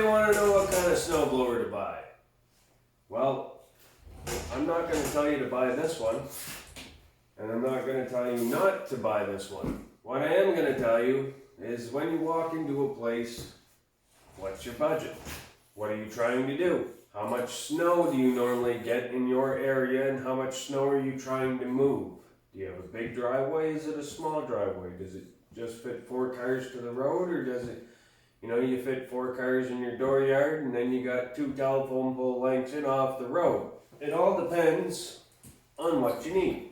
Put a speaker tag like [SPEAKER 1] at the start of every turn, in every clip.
[SPEAKER 1] you want to know what kind of snowblower to buy? Well, I'm not going to tell you to buy this one, and I'm not going to tell you not to buy this one. What I am going to tell you is when you walk into a place, what's your budget? What are you trying to do? How much snow do you normally get in your area, and how much snow are you trying to move? Do you have a big driveway? Is it a small driveway? Does it just fit 4 cars to the road, or does it, you fit 4 cars in your dooryard and then you got 2 telephone pole lengths in off the road? It all depends on what you need.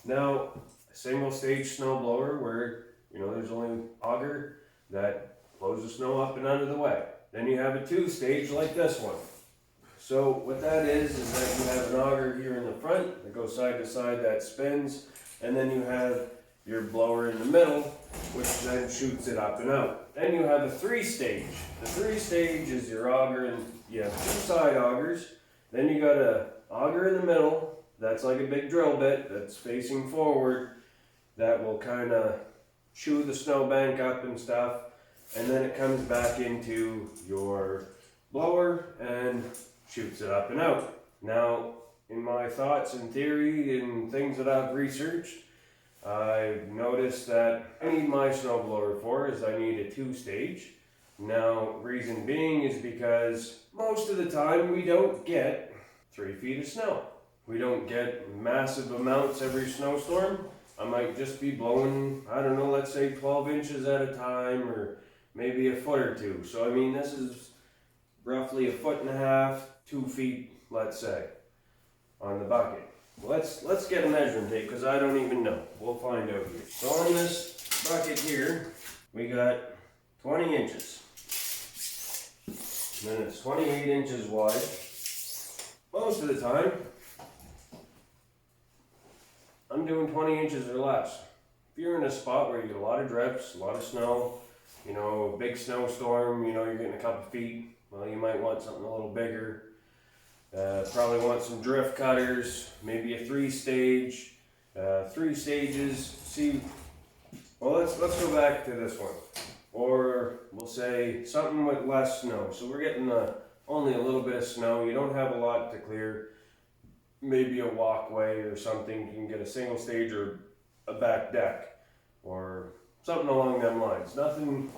[SPEAKER 1] Now, a single stage snowblower where, there's only auger that blows the snow up and out of the way. Then you have a 2-stage like this one. So what that is that you have an auger here in the front that goes side to side, that spins, and then you have your blower in the middle, which then shoots it up and out. Then you have a 3-stage. The 3-stage is your auger, and you have 2 side augers. Then you got a auger in the middle, that's like a big drill bit that's facing forward, that will kind of chew the snowbank up and stuff, and then it comes back into your blower and shoots it up and out. Now, in my thoughts and theory and things that I've researched, I've noticed that I need my snowblower for is I need a 2-stage. Now, reason being is because most of the time we don't get 3 feet of snow. We don't get massive amounts every snowstorm. I might just be blowing, let's say 12 inches at a time, or maybe a foot or 2. So this is roughly 1.5 feet, 2 feet, let's say, on the bucket. Let's get a measuring tape, because I don't even know. We'll find out here. So on this bucket here, we got 20 inches. And then it's 28 inches wide. Most of the time, I'm doing 20 inches or less. If you're in a spot where you get a lot of drifts, a lot of snow, a big snowstorm, you're getting a couple feet, well, you might want something a little bigger. Probably want some drift cutters, maybe a 3-stage, 3 stages. See, well, let's go back to this one, or we'll say something with less snow. So we're getting only a little bit of snow. You don't have a lot to clear. Maybe a walkway or something. You can get a single stage or a back deck, or something along them lines. Nothing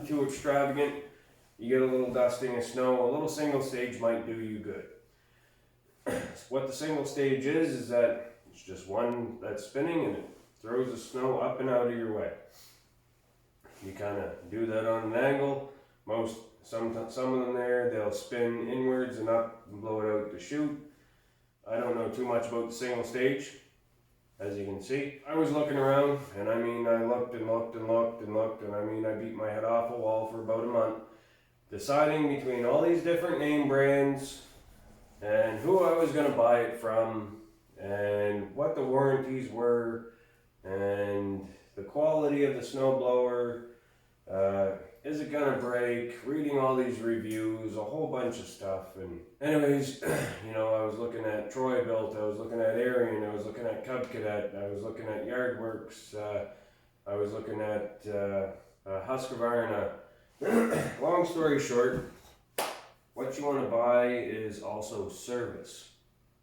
[SPEAKER 1] too extravagant. You get a little dusting of snow. A little single stage might do you good. What the single stage is that it's just one that's spinning and it throws the snow up and out of your way. You kind of do that on an angle. Some of them there, they'll spin inwards and up and blow it out to shoot. I don't know too much about the single stage, as you can see. I was looking around, and I looked and looked and looked and looked, and I beat my head off a wall for about a month, deciding between all these different name brands and who I was going to buy it from and what the warranties were and the quality of the snowblower. Is it going to break? Reading all these reviews, a whole bunch of stuff. And anyways, I was looking at Bilt, I was looking at Ariens, I was looking at Cub Cadet, I was looking at Yardworks, I was looking at Husqvarna. Long story short, what you want to buy is also service.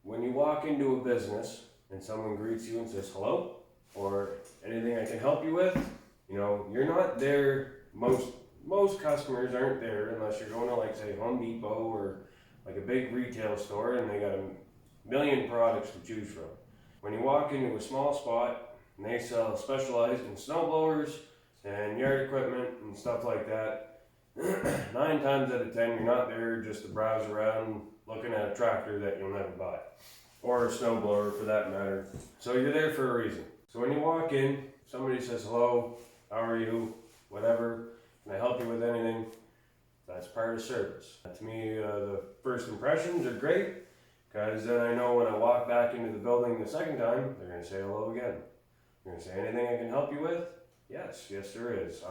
[SPEAKER 1] When you walk into a business and someone greets you and says hello, or anything I can help you with, you're not there. Most customers aren't there unless you're going to, like, say, Home Depot or like a big retail store and they got a million products to choose from. When you walk into a small spot and they specialize in snowblowers and yard equipment and stuff like that, 9 times out of 10 you're not there just to browse around looking at a tractor that you'll never buy, or a snowblower for that matter. So you're there for a reason. So when you walk in, somebody says hello, how are you, whatever, can I help you with anything? That's part of service. To me, the first impressions are great, because then I know when I walk back into the building the second time, they're going to say hello again. They're going to say, anything I can help you with? Yes, there is.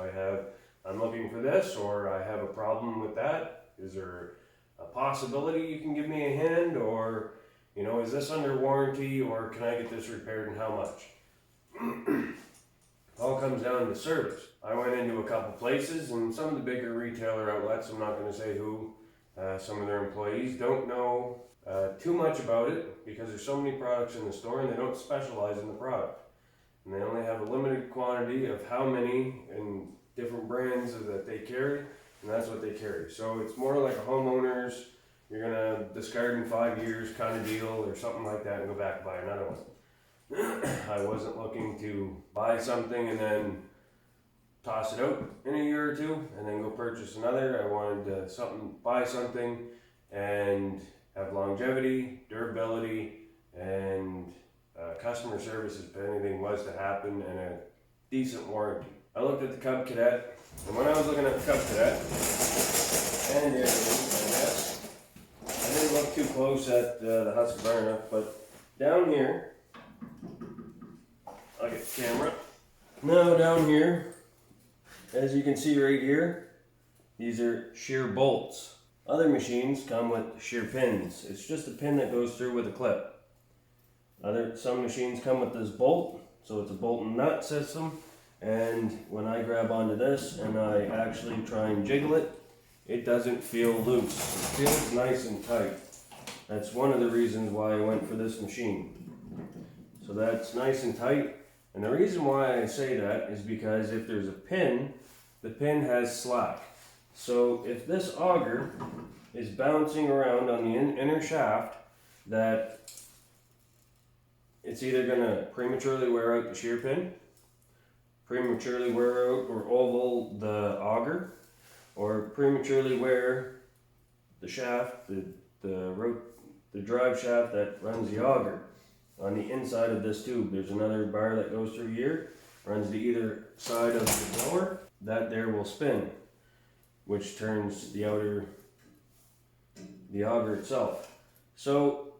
[SPEAKER 1] I'm looking for this, or I have a problem with that. Is there a possibility you can give me a hand, or, is this under warranty, or can I get this repaired and how much? All comes down to service. I went into a couple places, and some of the bigger retailer outlets, I'm not going to say who, some of their employees don't know too much about it because there's so many products in the store and they don't specialize in the product. And they only have a limited quantity of how many and different brands that they carry, and that's what they carry. So it's more like a homeowner's, you're gonna discard in 5 years kind of deal or something like that and go back and buy another one. I wasn't looking to buy something and then toss it out in a year or two and then go purchase another. I wanted to buy something and have longevity, durability, and customer service if anything was to happen, and a decent warranty. I looked at the Cub Cadet, and when I was looking at the Cub Cadet, and there it is, I guess, I didn't look too close at the Husqvarna, but down here, I'll get the camera. Now down here, as you can see right here, these are shear bolts. Other machines come with shear pins. It's just a pin that goes through with a clip. Some machines come with this bolt, so it's a bolt and nut system, and when I grab onto this and I actually try and jiggle it, it doesn't feel loose. It feels nice and tight. That's one of the reasons why I went for this machine. So that's nice and tight, and the reason why I say that is because if there's a pin, the pin has slack. So if this auger is bouncing around on the inner shaft, that it's either going to prematurely wear out the shear pin, prematurely wear out or oval the auger, or prematurely wear the shaft, the drive shaft that runs the auger. On the inside of this tube, there's another bar that goes through here, runs to either side of the blower. That there will spin, which turns the auger itself. So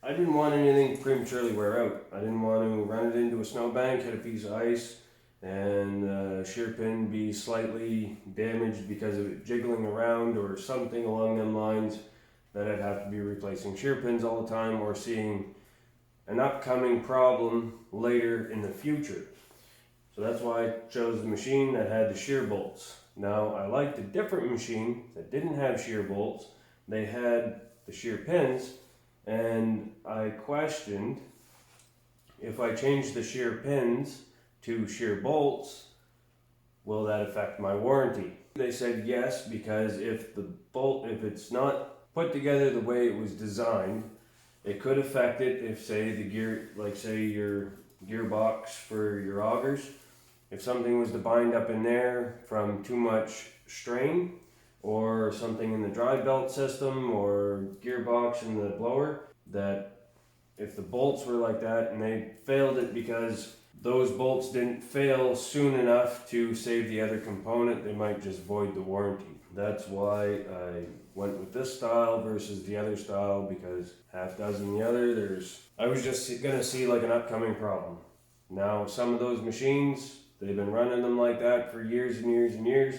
[SPEAKER 1] I didn't want anything to prematurely wear out. I didn't want to run it into a snowbank, hit a piece of ice, and the shear pin be slightly damaged because of it jiggling around or something along them lines, that I'd have to be replacing shear pins all the time or seeing an upcoming problem later in the future. So that's why I chose the machine that had the shear bolts. Now I liked a different machine that didn't have shear bolts. They had the shear pins, and I questioned if I change the shear pins to shear bolts, will that affect my warranty? They said yes, because if it's not put together the way it was designed, it could affect it if, say, your gearbox for your augers, if something was to bind up in there from too much strain, or something in the drive belt system or gearbox in the blower, that if the bolts were like that and they failed it because those bolts didn't fail soon enough to save the other component, they might just void the warranty. That's why I went with this style versus the other style, because half dozen the other, I was just gonna see like an upcoming problem. Now some of those machines, they've been running them like that for years and years and years,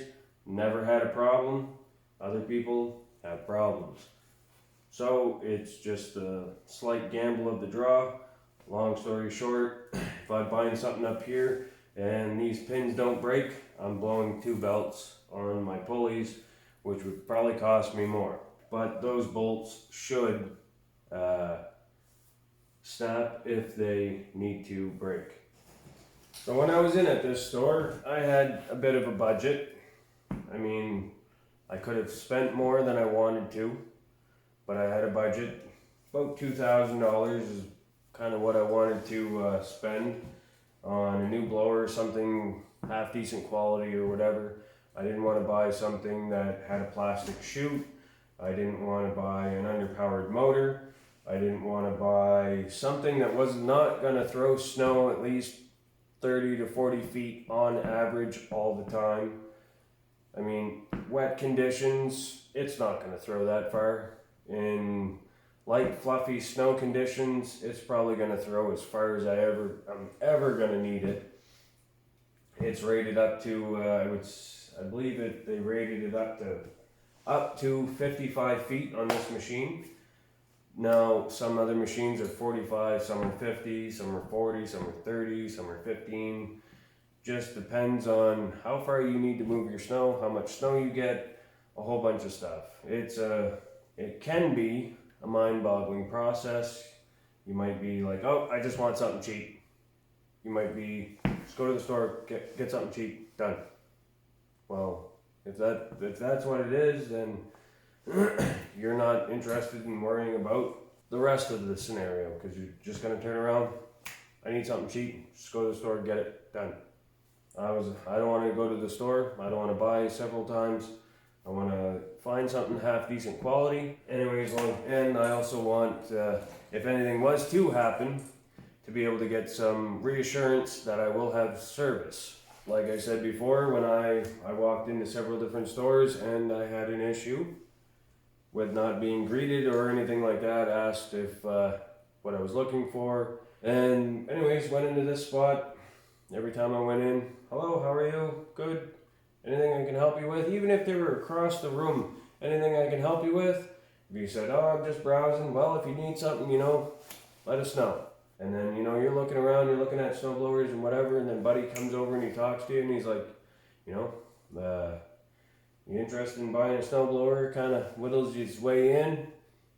[SPEAKER 1] never had a problem. Other people have problems. So it's just a slight gamble of the draw. Long story short, if I bind something up here and these pins don't break, I'm blowing 2 belts on my pulleys, which would probably cost me more. But those bolts should snap if they need to break. So when I was in at this store, I had a bit of a budget. I mean, I could have spent more than I wanted to, but I had a budget. About $2,000 is kind of what I wanted to spend on a new blower, something half decent quality or whatever. I didn't want to buy something that had a plastic chute. I didn't want to buy an underpowered motor. I didn't want to buy something that was not going to throw snow at least 30 to 40 feet on average all the time. I mean, wet conditions, it's not going to throw that far. In light, fluffy snow conditions, it's probably going to throw as far as I'm ever going to need it. It's rated up to, I believe they rated it up to 55 feet on this machine. Now, some other machines are 45, some are 50, some are 40, some are 30, some are 15. Just depends on how far you need to move your snow, how much snow you get, a whole bunch of stuff. It can be a mind-boggling process. You might be like, oh, I just want something cheap. You might be, just go to the store, get something cheap, done. Well, if that's what it is, then you're not interested in worrying about the rest of the scenario, because you're just going to turn around, I need something cheap, just go to the store, get it, done. I don't want to go to the store, I don't want to buy several times, I want to find something half decent quality. Anyways, and I also want, if anything was to happen, to be able to get some reassurance that I will have service. Like I said before, when I walked into several different stores and I had an issue with not being greeted or anything like that, asked if what I was looking for. And anyways, went into this spot. Every time I went in, hello, how are you? Good. Anything I can help you with? Even if they were across the room, anything I can help you with? If you said, oh, I'm just browsing, well, if you need something, let us know. And then, you're looking around, you're looking at snowblowers and whatever, and then Buddy comes over and he talks to you and he's like, you interested in buying a snowblower? Kind of whittles his way in.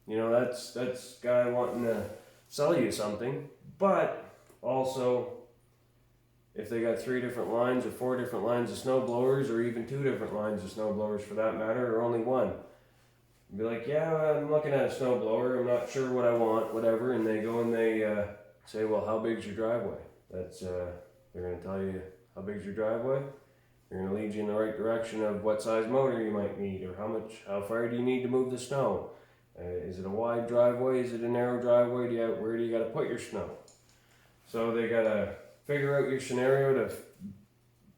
[SPEAKER 1] That's guy wanting to sell you something. But also, if they got 3 different lines or 4 different lines of snowblowers, or even 2 different lines of snowblowers for that matter, or only one, you'd be like, yeah, I'm looking at a snowblower, I'm not sure what I want, whatever, and they go and they say, well, how big's your driveway? They're going to tell you how big's your driveway. They're going to lead you in the right direction of what size motor you might need, or how far do you need to move the snow. Is it a wide driveway? Is it a narrow driveway? Where do you got to put your snow? So they got to figure out your scenario to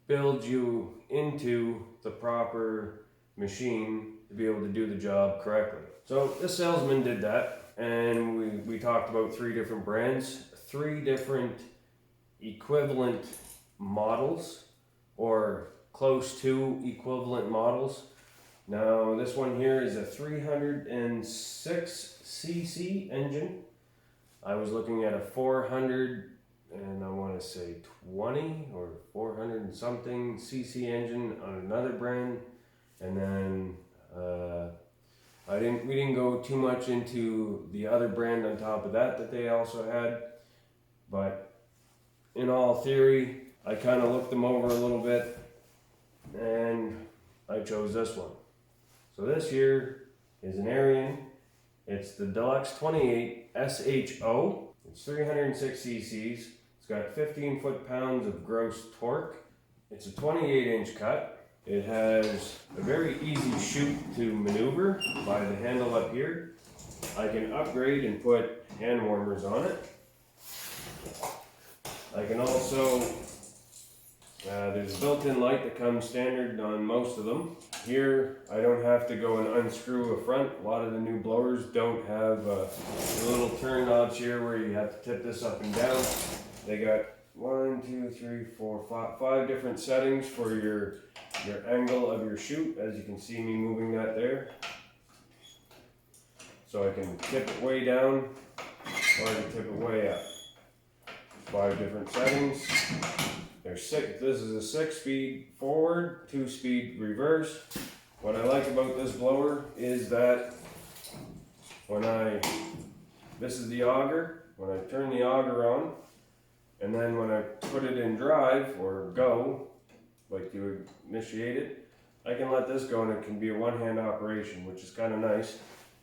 [SPEAKER 1] build you into the proper machine to be able to do the job correctly. So this salesman did that, and we talked about 3 different brands, 3 different equivalent models, or close to equivalent models. Now this one here is a 306cc engine. I was looking at a 400 and I want to say 20 or 400 and something cc engine on another brand, and then we didn't go too much into the other brand on top of that they also had, but in all theory I kind of looked them over a little bit and I chose this one. So this here is an Ariens. It's the Deluxe 28 SHO. It's 306 cc's. It's got 15 foot-pounds of gross torque. It's a 28-inch cut. It has a very easy chute to maneuver by the handle up here. I can upgrade and put hand warmers on it. I can also, there's a built-in light that comes standard on most of them. Here, I don't have to go and unscrew a front. A lot of the new blowers don't have the little turn knobs here where you have to tip this up and down. They got 1, 2, 3, 4, 5 different settings for your angle of your chute, as you can see me moving that there. So I can tip it way down, or I can tip it way up. 5 different settings. There's 6. This is a 6-speed forward, 2-speed reverse. What I like about this blower is that this is the auger. When I turn the auger on, and then when I put it in drive or go, like you would initiate it, I can let this go and it can be a one-hand operation, which is kind of nice.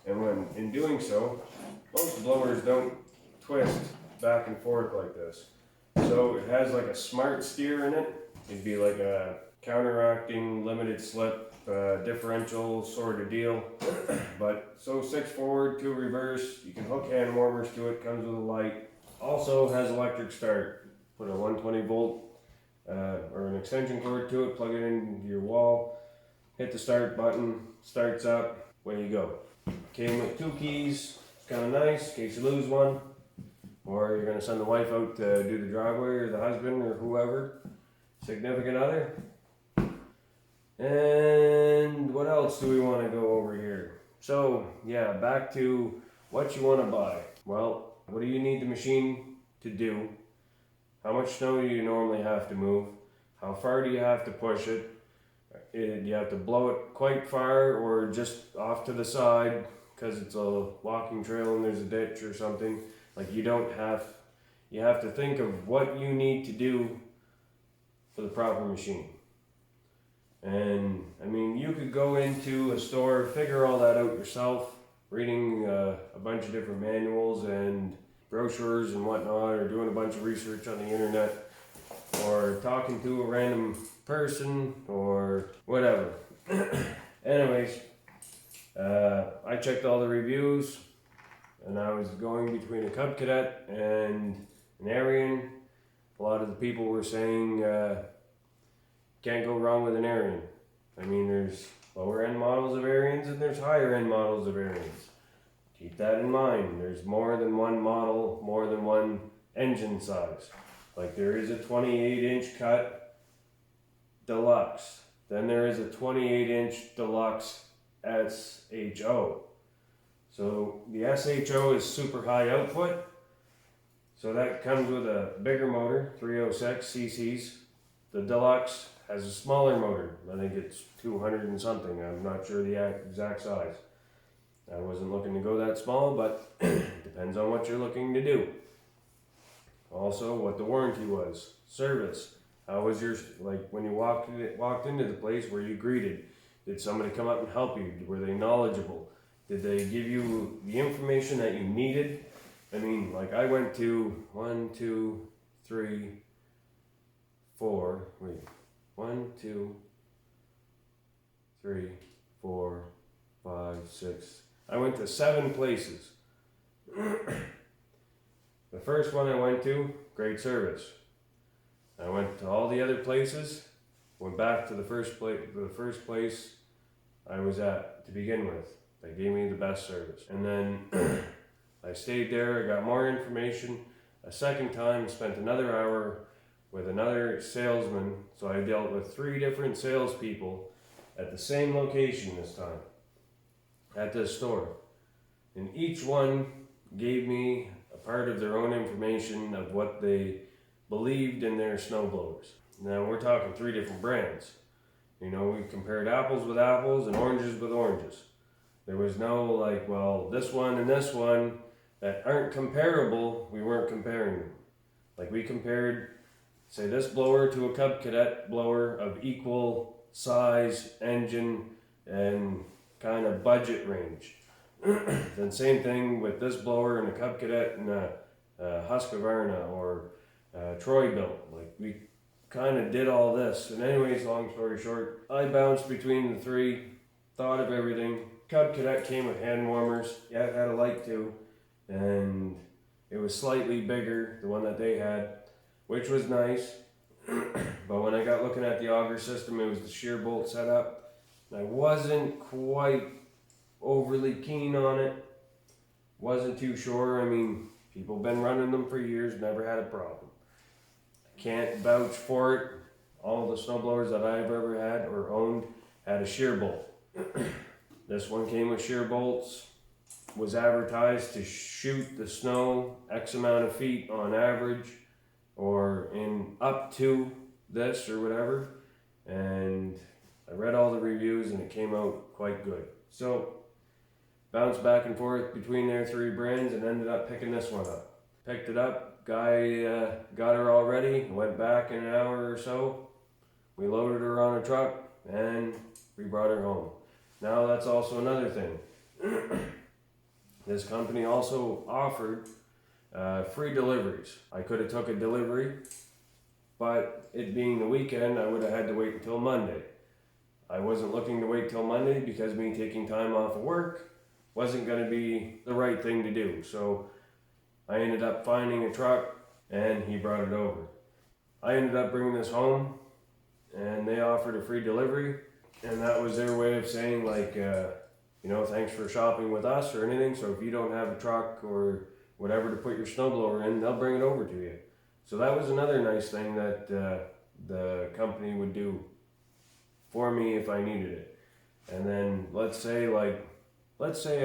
[SPEAKER 1] And when in doing so, most blowers don't twist back and forth like this. So it has like a smart steer in it. It'd be like a counteracting limited slip differential sort of deal. But so 6 forward, 2 reverse. You can hook hand warmers to it. Comes with a light. Also has electric start. Put a 120 volt or an extension cord to it. Plug it into your wall. Hit the start button. Starts up. Away you go. Came with 2 keys. It's kind of nice in case you lose one. Or you're going to send the wife out to do the driveway, or the husband, or whoever, significant other. And what else do we want to go over here? So, yeah, back to what you want to buy. Well, what do you need the machine to do? How much snow do you normally have to move? how far do you have to push it? Do you have to blow it quite far or just off to the side because it's a walking trail and there's a ditch or something? Like you have to think of what you need to do for the proper machine. And I mean, you could go into a store, figure all that out yourself, reading a bunch of different manuals and brochures and whatnot, or doing a bunch of research on the internet, or talking to a random person, or whatever. Anyways, I checked all the reviews, and I was going between a Cub Cadet and an Ariens. A lot of the people were saying can't go wrong with an Ariens. I mean, there's lower end models of Ariens and there's higher end models of Ariens. Keep that in mind. There's more than one model, more than one engine size. Like there is a 28-inch cut Deluxe. Then there is a 28-inch Deluxe SHO. So the SHO is super high output. So that comes with a bigger motor, 306 cc's. The Deluxe has a smaller motor. I think it's 200 and something. I'm not sure the exact size. I wasn't looking to go that small, but depends on what you're looking to do. Also, what the warranty was, service. How was yours? Like when you walked into the place, were you greeted? Did somebody come up and help you? Were they knowledgeable? Did they give you the information that you needed? I mean, like I went to 1, 2, 3, 4. Wait, 1, 2, 3, 4, 5, 6. I went to 7 places. The first one I went to, great service. I went to all the other places, went back to the first place I was at to begin with. They gave me the best service. And then I stayed there, I got more information. A second time, spent another hour with another salesman. So I dealt with 3 different salespeople at the same location this time, at this store. And each one gave me a part of their own information of what they believed in their snowblowers. Now we're talking 3 different brands. You know, we compared apples with apples and oranges with oranges. There was no like, well, this one and this one that aren't comparable, we weren't comparing them. Like we compared, say, this blower to a Cub Cadet blower of equal size, engine, and kind of budget range. Then same thing with this blower and a Cub Cadet and a Husqvarna or Troy Bilt. Like we kind of did all this. And anyways, long story short, I bounced between the 3, thought of everything. Cub Cadet came with hand warmers. Yeah, it had a light too. And it was slightly bigger, the one that they had, which was nice. But when I got looking at the auger system, it was the shear bolt setup. I wasn't quite overly keen on it. Wasn't too sure. I mean, people have been running them for years, never had a problem. I can't vouch for it. All the snowblowers that I've ever had or owned had a shear bolt. This one came with shear bolts, was advertised to shoot the snow X amount of feet on average, or in up to this or whatever. And I read all the reviews and it came out quite good. So bounced back and forth between their 3 brands and ended up picking this one up. Picked it up, guy got her all ready, went back in an hour or so. We loaded her on a truck and we brought her home. Now that's also another thing. This company also offered free deliveries. I could have took a delivery, but it being the weekend, I would have had to wait until Monday. I wasn't looking to wait till Monday because me taking time off of work wasn't going to be the right thing to do. So I ended up finding a truck and he brought it over. I ended up bringing this home and they offered a free delivery, and that was their way of saying like, you know, thanks for shopping with us or anything. So if you don't have a truck or whatever to put your snowblower in, they'll bring it over to you. So that was another nice thing that the company would do for me if I needed it. And then let's say I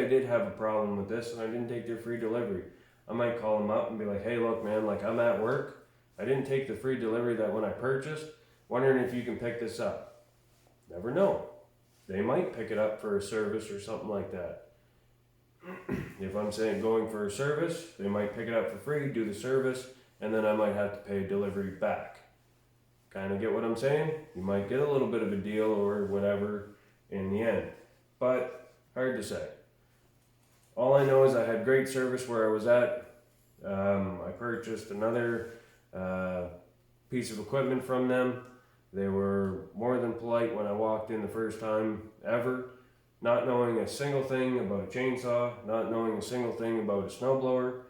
[SPEAKER 1] did have a problem with this and I didn't take their free delivery. I might call them up and be like, hey, look, man, like I'm at work. I didn't take the free delivery that when I purchased. wondering if you can pick this up. Never know. They might pick it up for a service or something like that. If I'm saying going for a service, they might pick it up for free, do the service, and then I might have to pay delivery back. Kind of get what I'm saying? You might get a little bit of a deal or whatever in the end, but hard to say. All I know is I had great service where I was at. I purchased another piece of equipment from them. They were more than polite when I walked in the first time ever, not knowing a single thing about a chainsaw, not knowing a single thing about a snowblower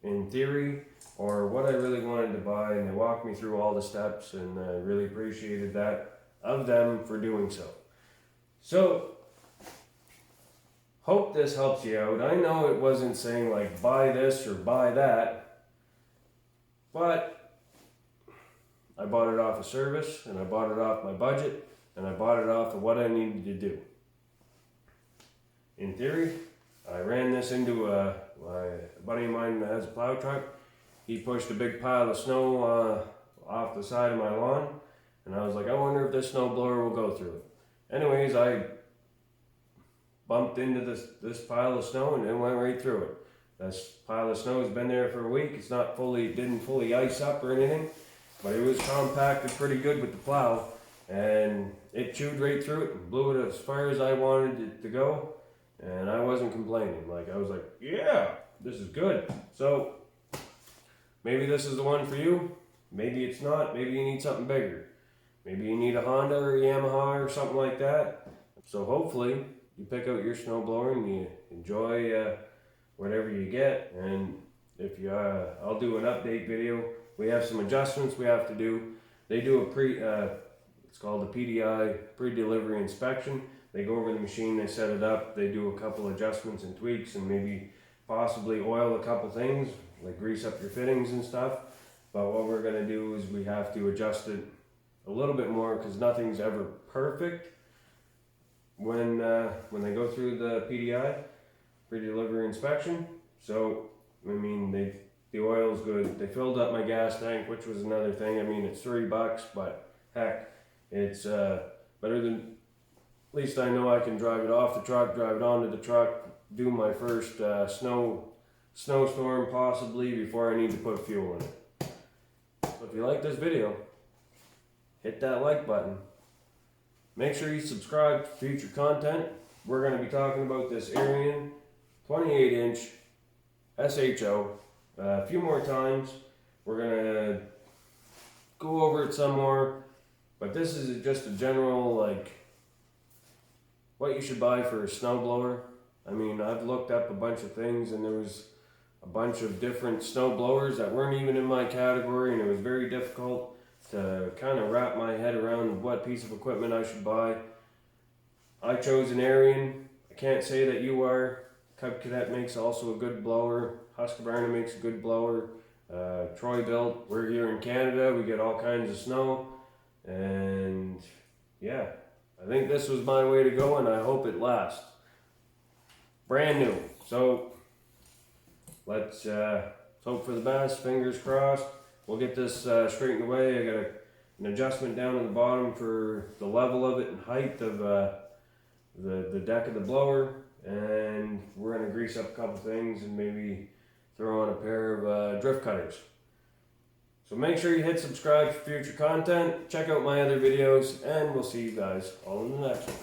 [SPEAKER 1] in theory, or what I really wanted to buy, and they walked me through all the steps, and I really appreciated that of them for doing so. So, hope this helps you out. I know it wasn't saying like buy this or buy that, but I bought it off a service, and I bought it off my budget, and I bought it off of what I needed to do. In theory, I ran this into a buddy of mine that has a plow truck. He pushed a big pile of snow off the side of my lawn, and I was like, I wonder if this snowblower will go through it. Anyways, I bumped into this pile of snow and it went right through it. This pile of snow has been there for a week. It's not didn't fully ice up or anything, but it was compacted pretty good with the plow, and it chewed right through it and blew it as far as I wanted it to go, and I wasn't complaining. Like, I was like, yeah, this is good. So maybe this is the one for you. Maybe it's not. Maybe you need something bigger. Maybe you need a Honda or a Yamaha or something like that. So hopefully you pick out your snowblower and you enjoy whatever you get. And if you, I'll do an update video. We have some adjustments we have to do. They do a it's called a PDI, pre-delivery inspection. They go over the machine, they set it up, they do a couple adjustments and tweaks, and maybe possibly oil a couple things, like grease up your fittings and stuff. But what we're gonna do is we have to adjust it a little bit more, because nothing's ever perfect when they go through the PDI, pre-delivery inspection. So, I mean, the oil's good. They filled up my gas tank, which was another thing. I mean, it's $3, but heck, it's better than, at least I know I can drive it off the truck, drive it onto the truck, do my first snowstorm possibly before I need to put fuel in it. So if you like this video, hit that like button. Make sure you subscribe for future content. We're going to be talking about this Ariens 28-inch SHO a few more times. We're going to go over it some more, but this is just a general, like, what you should buy for a snowblower. I mean, I've looked up a bunch of things, and there was a bunch of different snowblowers that weren't even in my category, and it was very difficult to kind of wrap my head around what piece of equipment I should buy. I chose an Ariens. I can't say that you are. Cub Cadet makes also a good blower. Husqvarna makes a good blower. Bilt. We're here in Canada. We get all kinds of snow. And yeah, I think this was my way to go, and I hope it lasts. Brand new. So let's hope for the best. Fingers crossed. We'll get this straightened away. I got an adjustment down at the bottom for the level of it and height of the deck of the blower, and we're going to grease up a couple things and maybe throw on a pair of drift cutters. So make sure you hit subscribe for future content, check out my other videos, and we'll see you guys all in the next one.